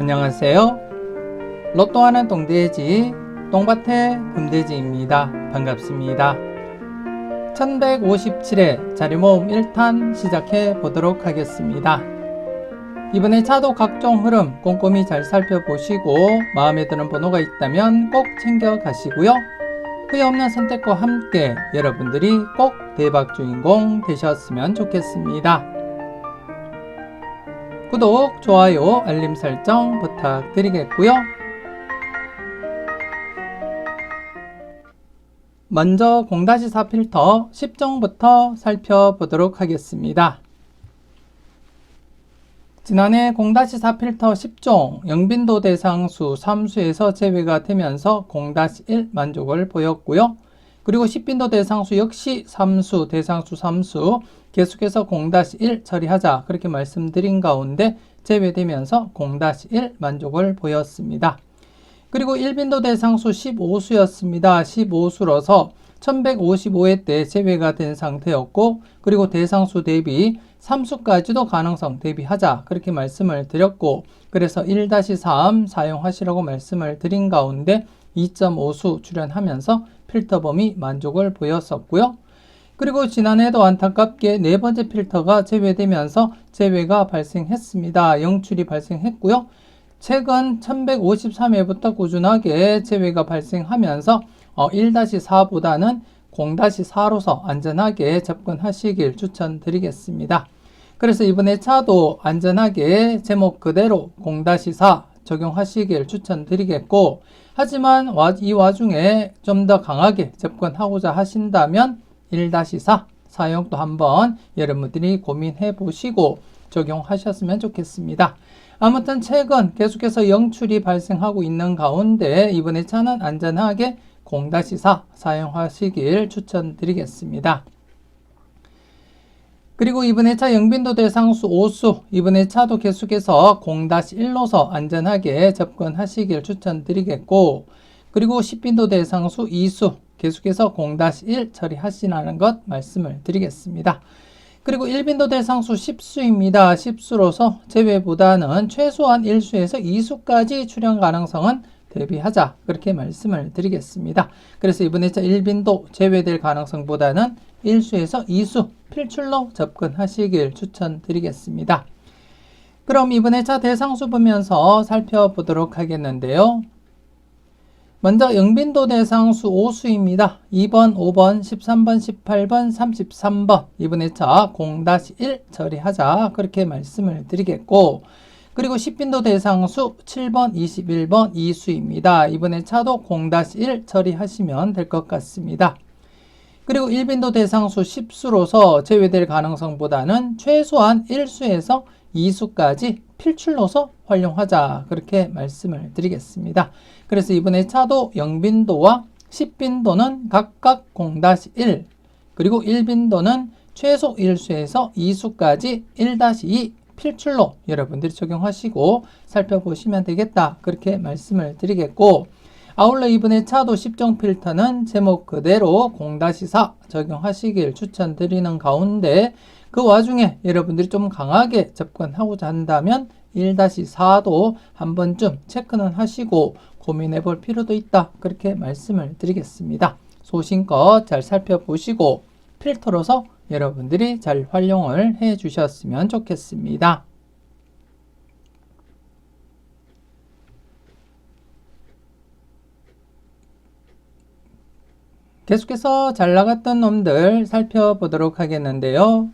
안녕하세요. 로또하는 똥돼지 똥밭의 금돼지입니다. 반갑습니다. 1157회 자리모음 1탄 시작해 보도록 하겠습니다. 이번에 차도 각종 흐름 꼼꼼히 잘 살펴보시고 마음에 드는 번호가 있다면 꼭 챙겨 가시고요. 후회 없는 선택과 함께 여러분들이 꼭 대박 주인공 되셨으면 좋겠습니다. 구독, 좋아요, 알림 설정 부탁드리겠고요. 먼저 0-4 필터 10종부터 살펴보도록 하겠습니다. 지난해 0-4 필터 10종 영빈도 대상수 3수에서 제외가 되면서 0-1 만족을 보였고요. 그리고 10빈도 대상수 역시 3수, 대상수 3수 계속해서 0-1 처리하자 그렇게 말씀드린 가운데 제외되면서 0-1 만족을 보였습니다. 그리고 1빈도 대상수 15수였습니다. 15수로서 1155회 때 제외가 된 상태였고 그리고 대상수 대비 3수까지도 가능성 대비하자 그렇게 말씀을 드렸고 그래서 1-3 사용하시라고 말씀을 드린 가운데 2.5수 출연하면서 필터 범위 만족을 보였었고요. 그리고 지난해도 안타깝게 네 번째 필터가 제외되면서 제외가 발생했습니다. 영출이 발생했고요. 최근 1153회부터 꾸준하게 제외가 발생하면서 1-4보다는 0-4로서 안전하게 접근하시길 추천드리겠습니다. 그래서 이번에 차도 안전하게 제목 그대로 0-4 적용하시길 추천드리겠고 하지만 이 와중에 좀 더 강하게 접근하고자 하신다면 1-4 사용도 한번 여러분들이 고민해 보시고 적용하셨으면 좋겠습니다. 아무튼 최근 계속해서 영출이 발생하고 있는 가운데 이번에 차는 안전하게 0-4 사용하시길 추천드리겠습니다. 그리고 이번에 차 영빈도 대상수 5수 이번에 차도 계속해서 0-1로서 안전하게 접근하시길 추천드리겠고 그리고 10빈도 대상수 2수 계속해서 0-1 처리하시라는 것 말씀을 드리겠습니다. 그리고 1빈도 대상수 10수입니다. 10수로서 제외보다는 최소한 1수에서 2수까지 출현 가능성은 대비하자 그렇게 말씀을 드리겠습니다. 그래서 이번에 1빈도 제외될 가능성보다는 1수에서 2수 필출로 접근하시길 추천드리겠습니다. 그럼 이번에 차 대상수 보면서 살펴보도록 하겠는데요. 먼저 영빈도 대상수 5수입니다. 2번, 5번, 13번, 18번, 33번 이번에 차 0-1 처리하자 그렇게 말씀을 드리겠고 그리고 10빈도 대상수 7번, 21번 2수입니다. 이번에 차도 0-1 처리하시면 될 것 같습니다. 그리고 1빈도 대상수 10수로서 제외될 가능성보다는 최소한 1수에서 2수까지 필출로서 활용하자 그렇게 말씀을 드리겠습니다. 그래서 이번에 차도 0빈도와 10빈도는 각각 0-1 그리고 1빈도는 최소 1수에서 2수까지 1-2 필출로 여러분들이 적용하시고 살펴보시면 되겠다 그렇게 말씀을 드리겠고 아울러 이번에 차도 10종 필터는 제목 그대로 0-4 적용하시길 추천드리는 가운데 그 와중에 여러분들이 좀 강하게 접근하고자 한다면 1-4도 한 번쯤 체크는 하시고 고민해 볼 필요도 있다 그렇게 말씀을 드리겠습니다. 소신껏 잘 살펴보시고 필터로서 여러분들이 잘 활용을 해 주셨으면 좋겠습니다. 계속해서 잘 나갔던 놈들 살펴보도록 하겠는데요.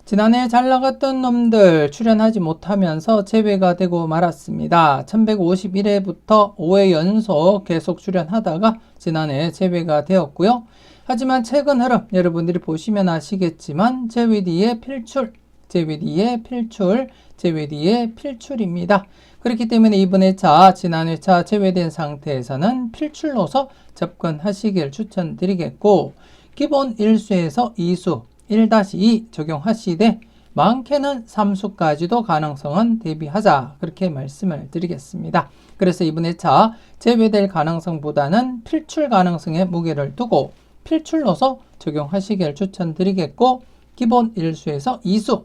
지난해 잘 나갔던 놈들 출연하지 못하면서 제외가 되고 말았습니다. 1151회부터 5회 연속 계속 출연하다가 지난해 제외가 되었고요. 하지만 최근 흐름 여러분들이 보시면 아시겠지만 제외 뒤에 필출, 제외 뒤에 필출, 제외 뒤에 필출입니다. 그렇기 때문에 이번에 차, 지난해 차 제외된 상태에서는 필출로서 접근하시길 추천드리겠고 기본 1수에서 2수 1-2 적용하시되 많게는 3수까지도 가능성은 대비하자 그렇게 말씀을 드리겠습니다. 그래서 이번에 차 제외될 가능성보다는 필출 가능성에 무게를 두고 필출로서 적용하시길 추천드리겠고 기본 1수에서 2수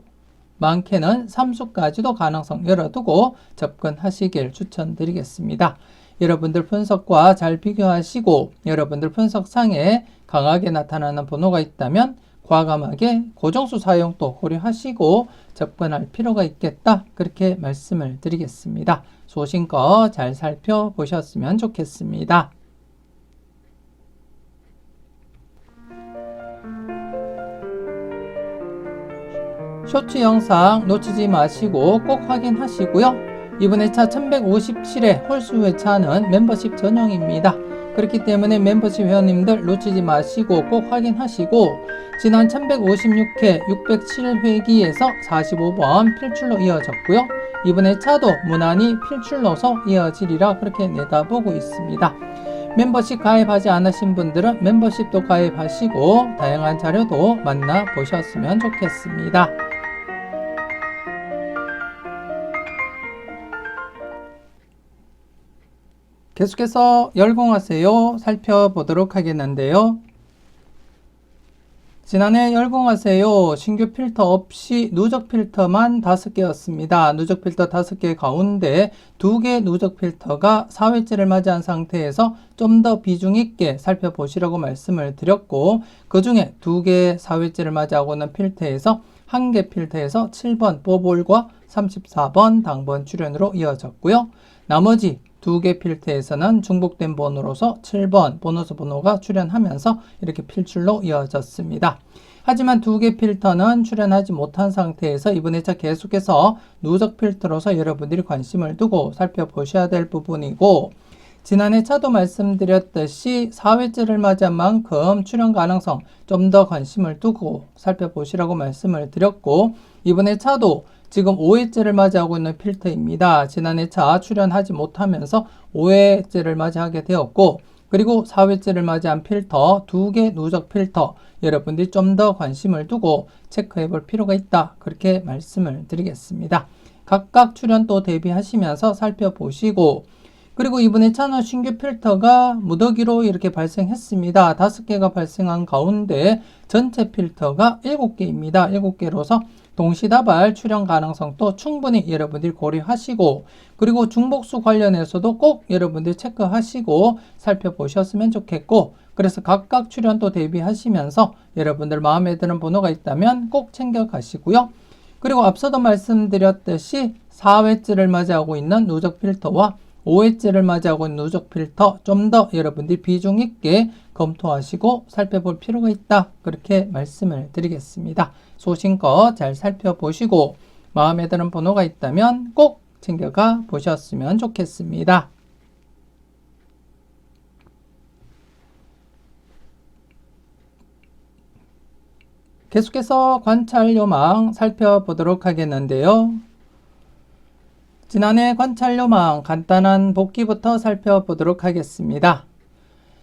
많게는 3수까지도 가능성 열어두고 접근하시길 추천드리겠습니다. 여러분들 분석과 잘 비교하시고 여러분들 분석상에 강하게 나타나는 번호가 있다면 과감하게 고정수 사용도 고려하시고 접근할 필요가 있겠다. 그렇게 말씀을 드리겠습니다. 소신껏 잘 살펴보셨으면 좋겠습니다. 쇼츠 영상 놓치지 마시고 꼭 확인하시고요. 이번 회차 1157회 홀수 회차는 멤버십 전용입니다. 그렇기 때문에 멤버십 회원님들 놓치지 마시고 꼭 확인하시고 지난 1156회 607회기에서 45번 필출로 이어졌고요. 이번 회차도 무난히 필출로서 이어지리라 그렇게 내다보고 있습니다. 멤버십 가입하지 않으신 분들은 멤버십도 가입하시고 다양한 자료도 만나보셨으면 좋겠습니다. 계속해서 열공하세요 살펴보도록 하겠는데요. 지난해 열공하세요 신규 필터 없이 누적 필터만 5개였습니다. 누적 필터 5개 가운데 2개 누적 필터가 4회째를 맞이한 상태에서 좀 더 비중 있게 살펴보시라고 말씀을 드렸고 그 중에 2개 4회째를 맞이하고 있는 필터에서 1개 필터에서 7번 뽀볼과 34번 당번 출현으로 이어졌고요. 나머지 2개 필터에서는 중복된 번호로서 7번 보너스 번호가 출현하면서 이렇게 필출로 이어졌습니다. 하지만 2개 필터는 출현하지 못한 상태에서 이번 회차 계속해서 누적 필터로서 여러분들이 관심을 두고 살펴보셔야 될 부분이고 지난 회차도 말씀드렸듯이 4회째를 맞이한 만큼 출현 가능성 좀 더 관심을 두고 살펴보시라고 말씀을 드렸고 이번 회차도 지금 5회째를 맞이하고 있는 필터입니다. 지난 회차 출현하지 못하면서 5회째를 맞이하게 되었고 그리고 4회째를 맞이한 필터 2개 누적 필터 여러분들이 좀 더 관심을 두고 체크해 볼 필요가 있다. 그렇게 말씀을 드리겠습니다. 각각 출현도 대비하시면서 살펴보시고 그리고 이번 회차는 신규 필터가 무더기로 이렇게 발생했습니다. 5개가 발생한 가운데 전체 필터가 7개입니다. 7개로서 동시다발 출현 가능성도 충분히 여러분들이 고려하시고 그리고 중복수 관련해서도 꼭 여러분들이 체크하시고 살펴보셨으면 좋겠고 그래서 각각 출현도 대비하시면서 여러분들 마음에 드는 번호가 있다면 꼭 챙겨가시고요. 그리고 앞서도 말씀드렸듯이 4회째를 맞이하고 있는 누적 필터와 5회째를 맞이하고 있는 누적 필터 좀 더 여러분들이 비중 있게 검토하시고 살펴볼 필요가 있다. 그렇게 말씀을 드리겠습니다. 소신껏 잘 살펴보시고 마음에 드는 번호가 있다면 꼭 챙겨가 보셨으면 좋겠습니다. 계속해서 관찰 요망 살펴보도록 하겠는데요. 지난해 관찰 요망 간단한 복기부터 살펴보도록 하겠습니다.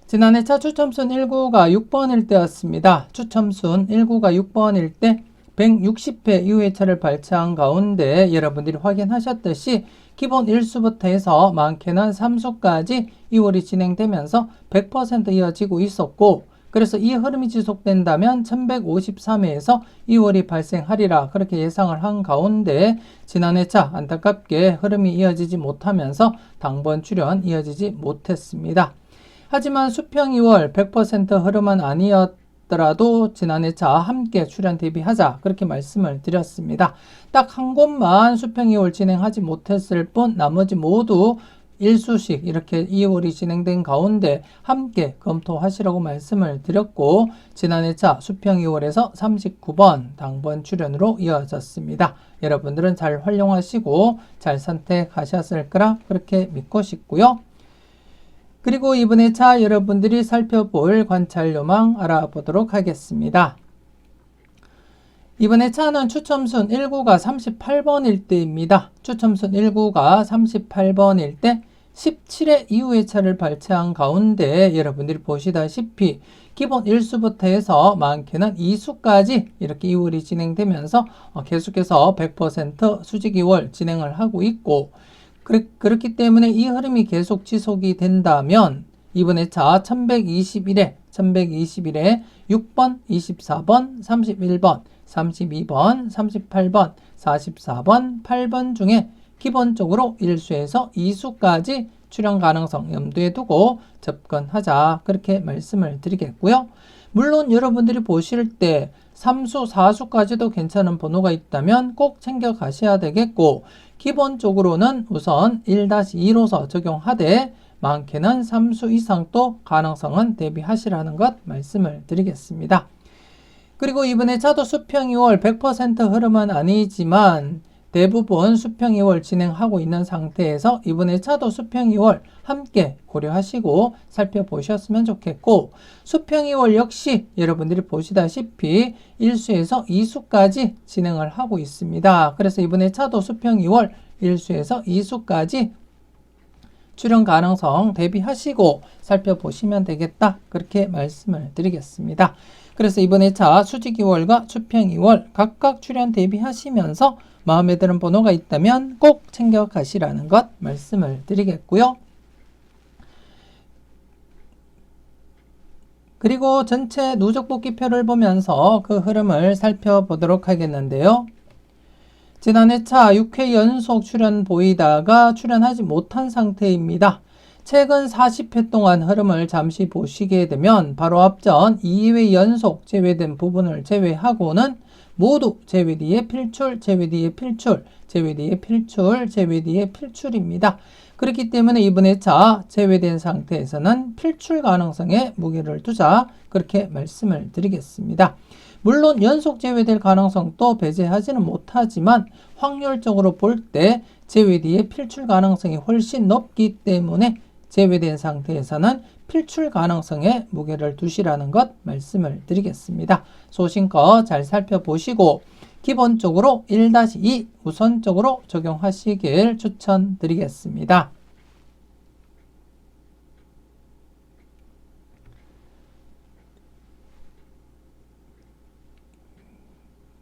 지난해 차 추첨순 1구가 6번일 때였습니다. 추첨순 1구가 6번일 때 160회 이후회차를 발췌한 가운데 여러분들이 확인하셨듯이 기본 1수부터 해서 많게는 3수까지 2월이 진행되면서 100% 이어지고 있었고 그래서 이 흐름이 지속된다면 1153회에서 2월이 발생하리라 그렇게 예상을 한 가운데 지난해차 안타깝게 흐름이 이어지지 못하면서 당번 출현 이어지지 못했습니다. 하지만 수평 2월 100% 흐름은 아니었더라도 지난해차 함께 출현 대비하자 그렇게 말씀을 드렸습니다. 딱 한 곳만 수평 2월 진행하지 못했을 뿐 나머지 모두 1수씩 이렇게 2월이 진행된 가운데 함께 검토하시라고 말씀을 드렸고 지난해차 수평 2월에서 39번 당번 출현으로 이어졌습니다. 여러분들은 잘 활용하시고 잘 선택하셨을 거라 그렇게 믿고 싶고요. 그리고 이번 회차 여러분들이 살펴볼 관찰 요망 알아보도록 하겠습니다. 이번 회차는 추첨순 1구가 38번일 때입니다. 추첨순 1구가 38번일 때 17회 이후 회차를 발췌한 가운데 여러분들이 보시다시피 기본 1수부터 해서 많게는 2수까지 이렇게 2월이 진행되면서 계속해서 100% 수직 2월 진행을 하고 있고 그렇기 때문에 이 흐름이 계속 지속이 된다면 이번 회차 1121회 1121에 6번, 24번, 31번, 32번, 38번, 44번, 8번 중에 기본적으로 1수에서 2수까지 출현 가능성 염두에 두고 접근하자. 그렇게 말씀을 드리겠고요. 물론 여러분들이 보실 때 3수, 4수까지도 괜찮은 번호가 있다면 꼭 챙겨 가셔야 되겠고, 기본적으로는 우선 1-2로서 적용하되 많게는 3수 이상 또 가능성은 대비하시라는 것 말씀을 드리겠습니다. 그리고 이번에 차도 수평 2월 100% 흐름은 아니지만 대부분 수평 2월 진행하고 있는 상태에서 이번에 차도 수평 2월 함께 고려하시고 살펴보셨으면 좋겠고, 수평 2월 역시 여러분들이 보시다시피 1수에서 2수까지 진행을 하고 있습니다. 그래서 이번에 차도 수평 2월 1수에서 2수까지 출현 가능성 대비하시고 살펴보시면 되겠다. 그렇게 말씀을 드리겠습니다. 그래서 이번에 차 수직 2월과 수평 2월 각각 출현 대비하시면서 마음에 드는 번호가 있다면 꼭 챙겨 가시라는 것 말씀을 드리겠고요. 그리고 전체 누적 복귀표를 보면서 그 흐름을 살펴보도록 하겠는데요. 지난해 차 6회 연속 출현 보이다가 출현하지 못한 상태입니다. 최근 40회 동안 흐름을 잠시 보시게 되면 바로 앞전 2회 연속 제외된 부분을 제외하고는 모두 제외 뒤에 필출, 제외 뒤에 필출, 제외 뒤에 필출, 제외 뒤에 필출입니다. 그렇기 때문에 이번에 차 제외된 상태에서는 필출 가능성에 무게를 두자. 그렇게 말씀을 드리겠습니다. 물론 연속 제외될 가능성도 배제하지는 못하지만 확률적으로 볼 때 제외 뒤에 필출 가능성이 훨씬 높기 때문에 제외된 상태에서는 필출 가능성에 무게를 두시라는 것 말씀을 드리겠습니다. 소신껏 잘 살펴보시고 기본적으로 1-2 우선적으로 적용하시길 추천드리겠습니다.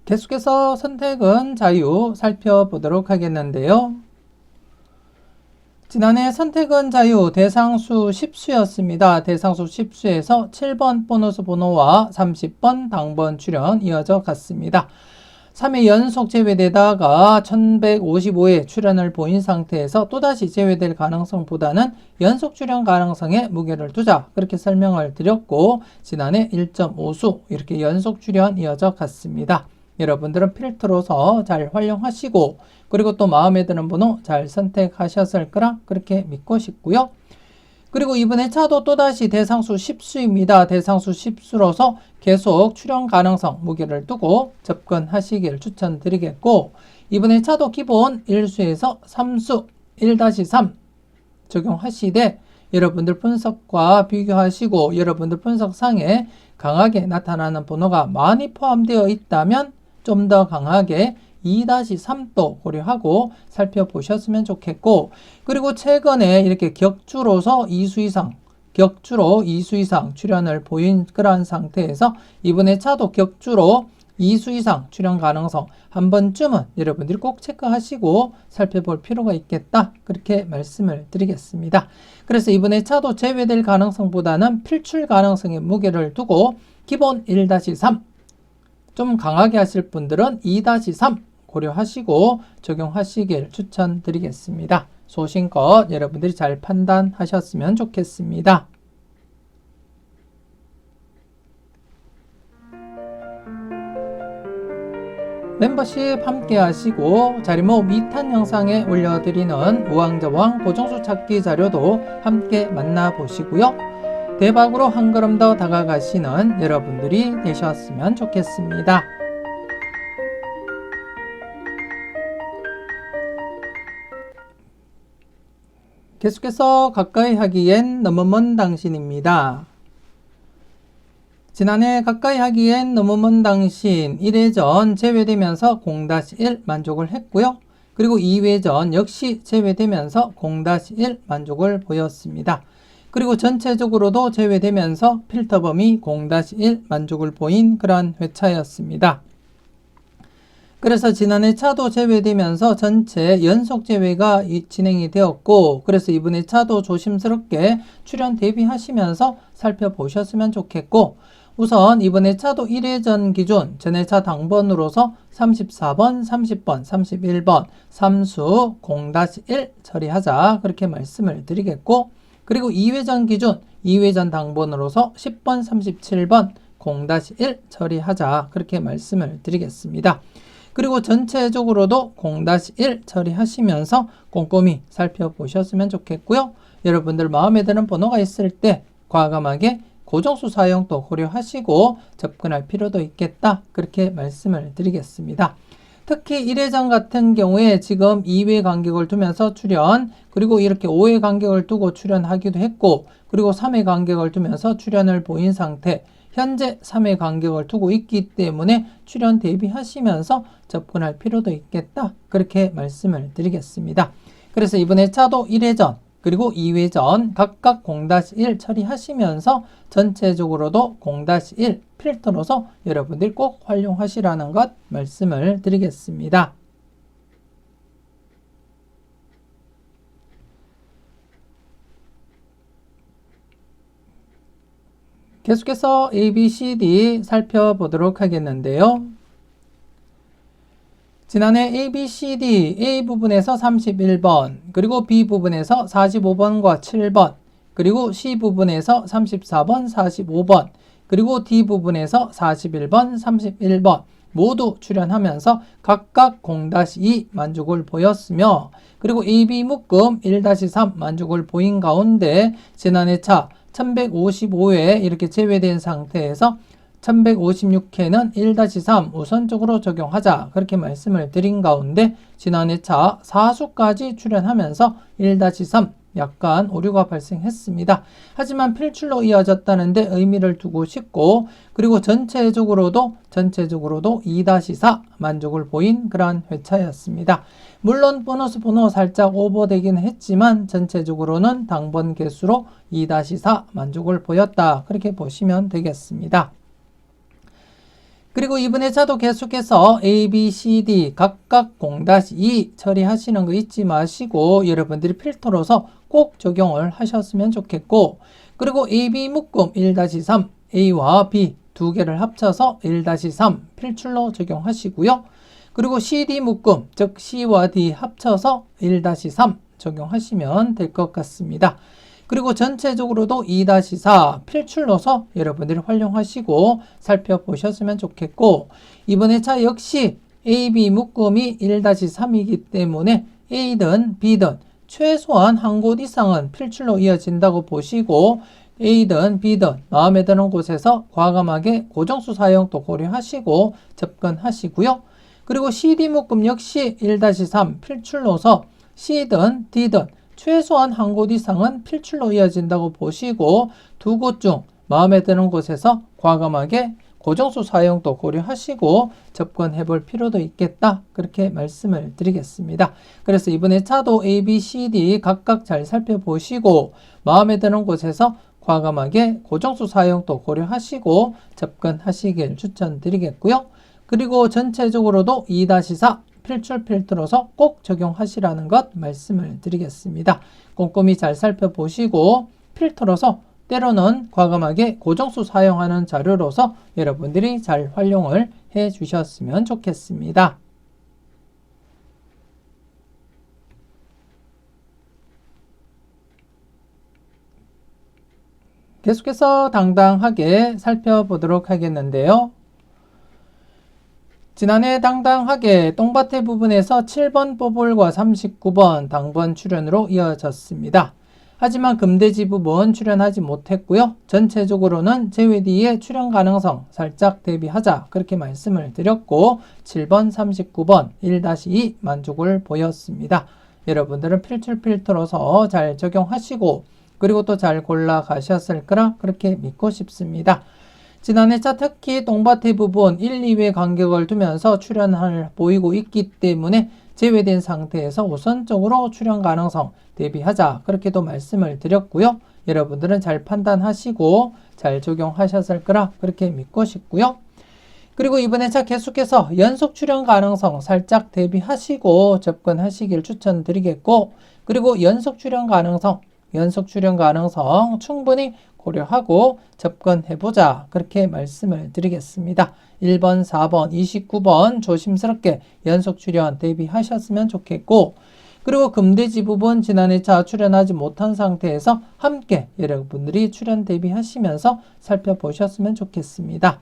계속해서 선택은 자유 살펴보도록 하겠는데요. 지난해 선택은 자유 대상수 10수였습니다. 대상수 10수에서 7번 보너스 번호와 30번 당번 출현 이어져 갔습니다. 3회 연속 제외되다가 1155회 출현을 보인 상태에서 또다시 제외될 가능성보다는 연속 출현 가능성에 무게를 두자. 그렇게 설명을 드렸고 지난해 1.5수 이렇게 연속 출현 이어져 갔습니다. 여러분들은 필터로서 잘 활용하시고 그리고 또 마음에 드는 번호 잘 선택하셨을 거라 그렇게 믿고 싶고요. 그리고 이번에 차도 또다시 대상수 10수입니다. 대상수 10수로서 계속 출현 가능성 무게를 두고 접근하시길 추천드리겠고, 이번에 차도 기본 1수에서 3수 1-3 적용하시되 여러분들 분석과 비교하시고 여러분들 분석상에 강하게 나타나는 번호가 많이 포함되어 있다면 좀 더 강하게 2-3도 고려하고 살펴보셨으면 좋겠고, 그리고 최근에 이렇게 격주로서 2수 이상, 격주로 2수 이상 출현을 보인 그러한 상태에서 이번에 차도 격주로 2수 이상 출현 가능성 한 번쯤은 여러분들이 꼭 체크하시고 살펴볼 필요가 있겠다. 그렇게 말씀을 드리겠습니다. 그래서 이번에 차도 제외될 가능성보다는 필출 가능성에 무게를 두고 기본 1-3 좀 강하게 하실 분들은 2-3 고려하시고 적용하시길 추천드리겠습니다. 소신껏 여러분들이 잘 판단하셨으면 좋겠습니다. 멤버십 함께 하시고 자리모 2탄 영상에 올려드리는 우왕좌왕 고정수 찾기 자료도 함께 만나보시고요. 대박으로 한 걸음 더 다가가시는 여러분들이 되셨으면 좋겠습니다. 계속해서 가까이 하기엔 너무 먼 당신입니다. 지난해 가까이 하기엔 너무 먼 당신 1회전 제외되면서 0-1 만족을 했고요. 그리고 2회전 역시 제외되면서 0-1 만족을 보였습니다. 그리고 전체적으로도 제외되면서 필터 범위 0-1 만족을 보인 그러한 회차였습니다. 그래서 지난해 차도 제외되면서 전체 연속 제외가 진행이 되었고, 그래서 이번에 차도 조심스럽게 출연 대비하시면서 살펴보셨으면 좋겠고, 우선 이번에 차도 1회전 기준 전회차 당번으로서 34번, 30번, 31번, 삼수 0-1 처리하자 그렇게 말씀을 드리겠고, 그리고 2회전 기준 2회전 당번으로서 10번, 37번 0-1 처리하자 그렇게 말씀을 드리겠습니다. 그리고 전체적으로도 0-1 처리하시면서 꼼꼼히 살펴보셨으면 좋겠고요. 여러분들 마음에 드는 번호가 있을 때 과감하게 고정수 사용도 고려하시고 접근할 필요도 있겠다 그렇게 말씀을 드리겠습니다. 특히 1회전 같은 경우에 지금 2회 간격을 두면서 출연, 그리고 이렇게 5회 간격을 두고 출연하기도 했고, 그리고 3회 간격을 두면서 출연을 보인 상태, 현재 3회 간격을 두고 있기 때문에 출연 대비하시면서 접근할 필요도 있겠다 그렇게 말씀을 드리겠습니다. 그래서 이번에 차도 1회전 그리고 2회전 각각 0-1 처리하시면서 전체적으로도 0-1 필터로서 여러분들이 꼭 활용하시라는 것 말씀을 드리겠습니다. 계속해서 A, B, C, D 살펴보도록 하겠는데요. 지난해 A, B, C, D, A 부분에서 31번, 그리고 B 부분에서 45번과 7번, 그리고 C 부분에서 34번, 45번, 그리고 D 부분에서 41번, 31번 모두 출연하면서 각각 0-2 만족을 보였으며, 그리고 AB 묶음 1-3 만족을 보인 가운데 지난해 차 1155회 이렇게 제외된 상태에서 1156회는 1-3 우선적으로 적용하자 그렇게 말씀을 드린 가운데 지난해 차 4수까지 출연하면서 1-3 약간 오류가 발생했습니다. 하지만 필출로 이어졌다는데 의미를 두고 싶고, 그리고 전체적으로도 2-4 만족을 보인 그러한 회차였습니다. 물론 보너스 번호 살짝 오버되긴 했지만 전체적으로는 당번 개수로 2-4 만족을 보였다 그렇게 보시면 되겠습니다. 그리고 이번에 차도 계속해서 A, B, C, D 각각 0-2 처리하시는 거 잊지 마시고 여러분들이 필터로서 꼭 적용을 하셨으면 좋겠고, 그리고 A, B 묶음 1-3 A와 B 두 개를 합쳐서 1-3 필출로 적용하시고요. 그리고 C, D 묶음 즉 C와 D 합쳐서 1-3 적용하시면 될 것 같습니다. 그리고 전체적으로도 2-4 필출로서 여러분들이 활용하시고 살펴보셨으면 좋겠고, 이번에 차 역시 A, B 묶음이 1-3이기 때문에 A든 B든 최소한 한 곳 이상은 필출로 이어진다고 보시고, A든 B든 마음에 드는 곳에서 과감하게 고정수 사용도 고려하시고 접근하시고요. 그리고 CD 묶음 역시 1-3 필출로서 C든 D든 최소한 한 곳 이상은 필출로 이어진다고 보시고 두 곳 중 마음에 드는 곳에서 과감하게 고정수 사용도 고려하시고 접근해 볼 필요도 있겠다 그렇게 말씀을 드리겠습니다. 그래서 이번에 차도 A, B, C, D 각각 잘 살펴보시고 마음에 드는 곳에서 과감하게 고정수 사용도 고려하시고 접근하시길 추천드리겠고요. 그리고 전체적으로도 2-4 필출 필터로서 꼭 적용하시라는 것 말씀을 드리겠습니다. 꼼꼼히 잘 살펴보시고 필터로서 때로는 과감하게 고정수 사용하는 자료로서 여러분들이 잘 활용을 해 주셨으면 좋겠습니다. 계속해서 당당하게 살펴보도록 하겠는데요. 지난해 당당하게 똥밭의 부분에서 7번 뽀볼과 39번 당번 출연으로 이어졌습니다. 하지만 금돼지 부분 출연하지 못했고요. 전체적으로는 제외 뒤에 출연 가능성 살짝 대비하자 그렇게 말씀을 드렸고 7번, 39번 1-2 만족을 보였습니다. 여러분들은 필출 필터로서 잘 적용하시고 그리고 또 잘 골라 가셨을 거라 그렇게 믿고 싶습니다. 지난해 차 특히 똥밭의 부분 1, 2회 간격을 두면서 출연을 보이고 있기 때문에 제외된 상태에서 우선적으로 출연 가능성 대비하자 그렇게도 말씀을 드렸고요. 여러분들은 잘 판단하시고 잘 적용하셨을 거라 그렇게 믿고 싶고요. 그리고 이번 회차 계속해서 연속 출연 가능성 살짝 대비하시고 접근하시길 추천드리겠고, 그리고 연속 출연 가능성 충분히 고려하고 접근해보자, 그렇게 말씀을 드리겠습니다. 1번, 4번, 29번 조심스럽게 연속 출연 대비하셨으면 좋겠고, 그리고 금돼지 부분 지난 회차 출연하지 못한 상태에서 함께 여러분들이 출연 대비하시면서 살펴보셨으면 좋겠습니다.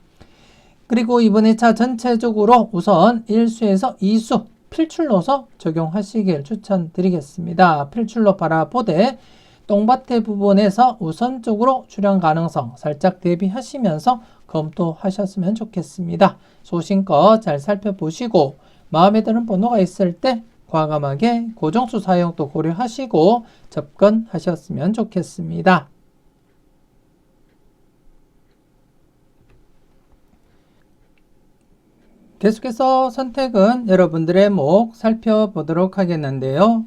그리고 이번 회차 전체적으로 우선 1수에서 2수 필출로서 적용하시길 추천드리겠습니다. 필출로 바라보되 똥밭의 부분에서 우선적으로 출연 가능성 살짝 대비하시면서 검토하셨으면 좋겠습니다. 소신껏 잘 살펴보시고 마음에 드는 번호가 있을 때 과감하게 고정수 사용도 고려하시고 접근하셨으면 좋겠습니다. 계속해서 선택은 여러분들의 목 살펴보도록 하겠는데요.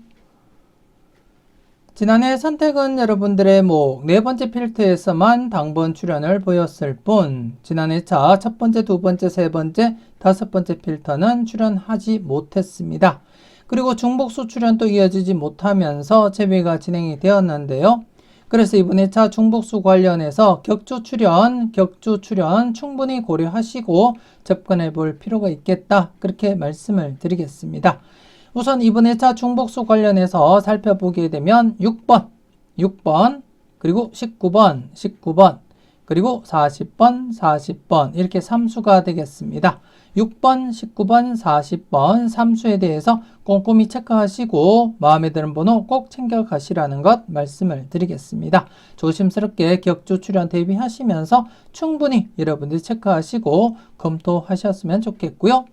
지난해 선택은 여러분들의 목 네 번째 필터에서만 당번 출연을 보였을 뿐, 지난해 차 첫 번째, 두 번째, 세 번째, 다섯 번째 필터는 출연하지 못했습니다. 그리고 중복수 출연도 이어지지 못하면서 재배가 진행이 되었는데요. 그래서 이번 회차 중복수 관련해서 격주 출연 충분히 고려하시고 접근해 볼 필요가 있겠다, 그렇게 말씀을 드리겠습니다. 우선 이번 회차 중복수 관련해서 살펴보게 되면 6번, 그리고 19번, 그리고 40번 이렇게 3수가 되겠습니다. 6번, 19번, 40번 3수에 대해서 꼼꼼히 체크하시고 마음에 드는 번호 꼭 챙겨가시라는 것 말씀을 드리겠습니다. 조심스럽게 격주 출연 대비하시면서 충분히 여러분들이 체크하시고 검토하셨으면 좋겠고요.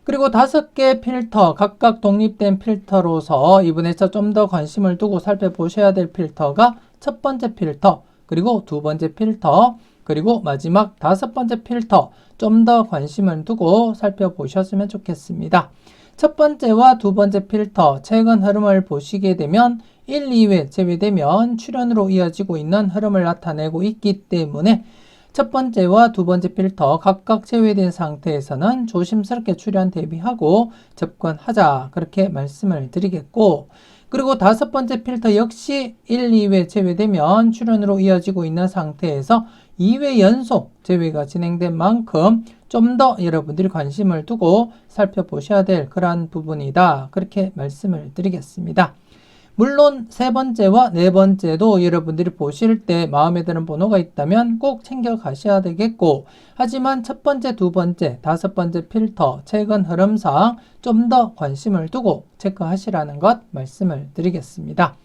그리고 5개 필터, 각각 독립된 필터로서 이번 회차 좀 더 관심을 두고 살펴보셔야 될 필터가 첫 번째 필터, 그리고 두 번째 필터, 그리고 마지막 5번째 필터 좀 더 관심을 두고 살펴보셨으면 좋겠습니다. 첫 번째와 두 번째 필터 최근 흐름을 보시게 되면 1, 2회 제외되면 출현으로 이어지고 있는 흐름을 나타내고 있기 때문에 첫 번째와 두 번째 필터 각각 제외된 상태에서는 조심스럽게 출현 대비하고 접근하자, 그렇게 말씀을 드리겠고, 그리고 다섯 번째 필터 역시 1, 2회 제외되면 출현으로 이어지고 있는 상태에서 2회 연속 제외가 진행된 만큼 좀 더 여러분들이 관심을 두고 살펴보셔야 될 그러한 부분이다, 그렇게 말씀을 드리겠습니다. 물론 세 번째와 네 번째도 여러분들이 보실 때 마음에 드는 번호가 있다면 꼭 챙겨 가셔야 되겠고, 하지만 첫 번째, 두 번째, 다섯 번째 필터 최근 흐름상 좀 더 관심을 두고 체크하시라는 것 말씀을 드리겠습니다.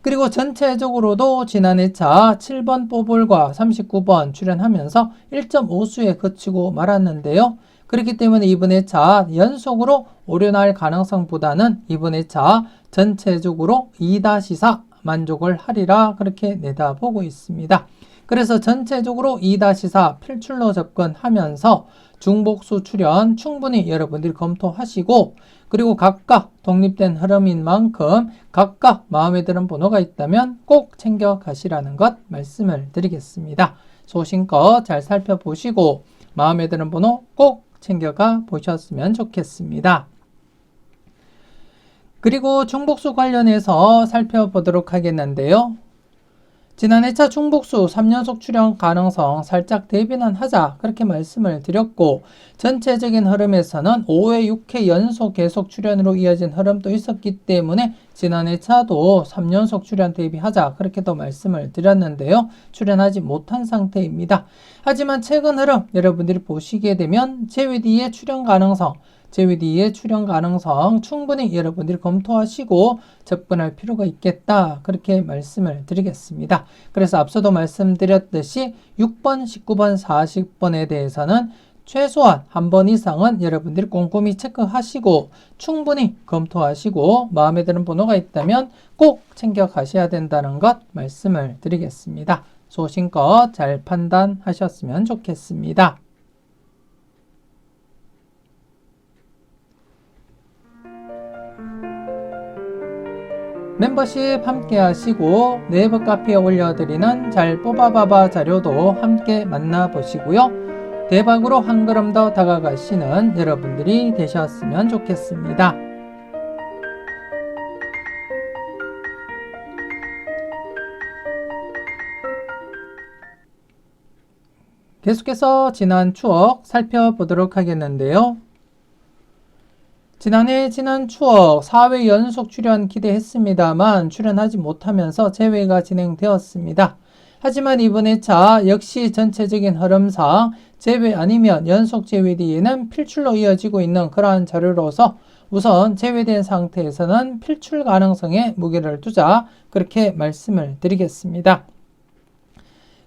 그리고 전체적으로도 지난 회차 7번 뽀볼과 39번 출연하면서 1.5수에 그치고 말았는데요. 그렇기 때문에 이번 회차 연속으로 오류날 가능성보다는 이번 회차 전체적으로 2-4 만족을 하리라, 그렇게 내다보고 있습니다. 그래서 전체적으로 2-4 필출로 접근하면서 중복수 출연 충분히 여러분들이 검토하시고, 그리고 각각 독립된 흐름인 만큼 각각 마음에 드는 번호가 있다면 꼭 챙겨 가시라는 것 말씀을 드리겠습니다. 소신껏 잘 살펴보시고 마음에 드는 번호 꼭 챙겨가 보셨으면 좋겠습니다. 그리고 중복수 관련해서 살펴보도록 하겠는데요. 지난 회차 중복수 3연속 출연 가능성 살짝 대비는 하자, 그렇게 말씀을 드렸고, 전체적인 흐름에서는 5회, 6회 연속 계속 출연으로 이어진 흐름도 있었기 때문에 지난 회차도 3연속 출연 대비하자, 그렇게도 말씀을 드렸는데요. 출연하지 못한 상태입니다. 하지만 최근 흐름 여러분들이 보시게 되면 제외 뒤에 출연 가능성 충분히 여러분들이 검토하시고 접근할 필요가 있겠다, 그렇게 말씀을 드리겠습니다. 그래서 앞서도 말씀드렸듯이 6번, 19번, 40번에 대해서는 최소한 한 번 이상은 여러분들이 꼼꼼히 체크하시고 충분히 검토하시고 마음에 드는 번호가 있다면 꼭 챙겨 가셔야 된다는 것 말씀을 드리겠습니다. 소신껏 잘 판단하셨으면 좋겠습니다. 멤버십 함께 하시고 네이버 카페에 올려드리는 잘 뽑아봐봐 자료도 함께 만나보시고요. 대박으로 한 걸음 더 다가가시는 여러분들이 되셨으면 좋겠습니다. 계속해서 지난 추억 살펴보도록 하겠는데요. 지난 추억 4회 연속 출연 기대했습니다만 출연하지 못하면서 재회가 진행되었습니다. 하지만 이번 회차 역시 전체적인 흐름상 재회 아니면 연속 재회 뒤에는 필출로 이어지고 있는 그러한 자료로서 우선 재회된 상태에서는 필출 가능성에 무게를 두자, 그렇게 말씀을 드리겠습니다.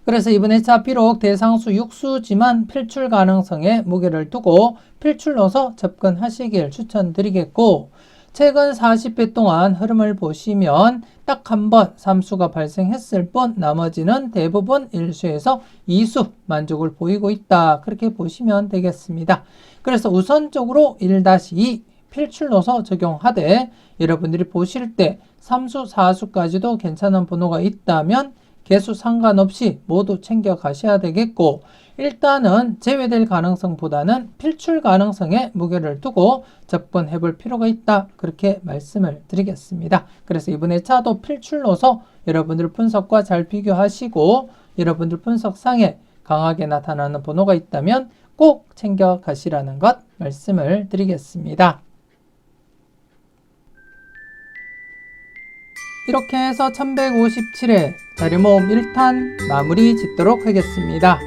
그래서 이번 회차 비록 대상수 6수지만 필출 가능성에 무게를 두고 필출로서 접근하시길 추천드리겠고, 최근 40회 동안 흐름을 보시면 딱 한 번 3수가 발생했을 뿐 나머지는 대부분 1수에서 2수 만족을 보이고 있다, 그렇게 보시면 되겠습니다. 그래서 우선적으로 1-2 필출로서 적용하되 여러분들이 보실 때 3수, 4수까지도 괜찮은 번호가 있다면 개수 상관없이 모두 챙겨 가셔야 되겠고, 일단은 제외될 가능성보다는 필출 가능성에 무게를 두고 접근해 볼 필요가 있다, 그렇게 말씀을 드리겠습니다. 그래서 이번 회차도 필출로서 여러분들 분석과 잘 비교하시고 여러분들 분석상에 강하게 나타나는 번호가 있다면 꼭 챙겨 가시라는 것 말씀을 드리겠습니다. 이렇게 해서 1157회 자료모음 1탄 마무리 짓도록 하겠습니다.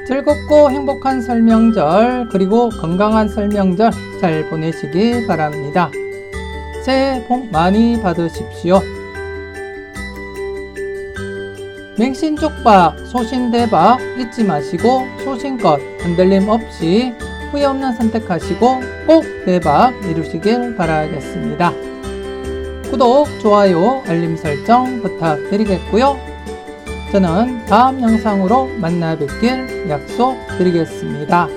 즐겁고 행복한 설명절 그리고 건강한 설명절 잘 보내시기 바랍니다. 새해 복 많이 받으십시오. 맹신족박 소신대박 잊지 마시고 소신껏 흔들림 없이 후회 없는 선택하시고 꼭 대박 이루시길 바라겠습니다. 구독, 좋아요, 알림 설정 부탁드리겠고요. 저는 다음 영상으로 만나 뵙길 약속드리겠습니다.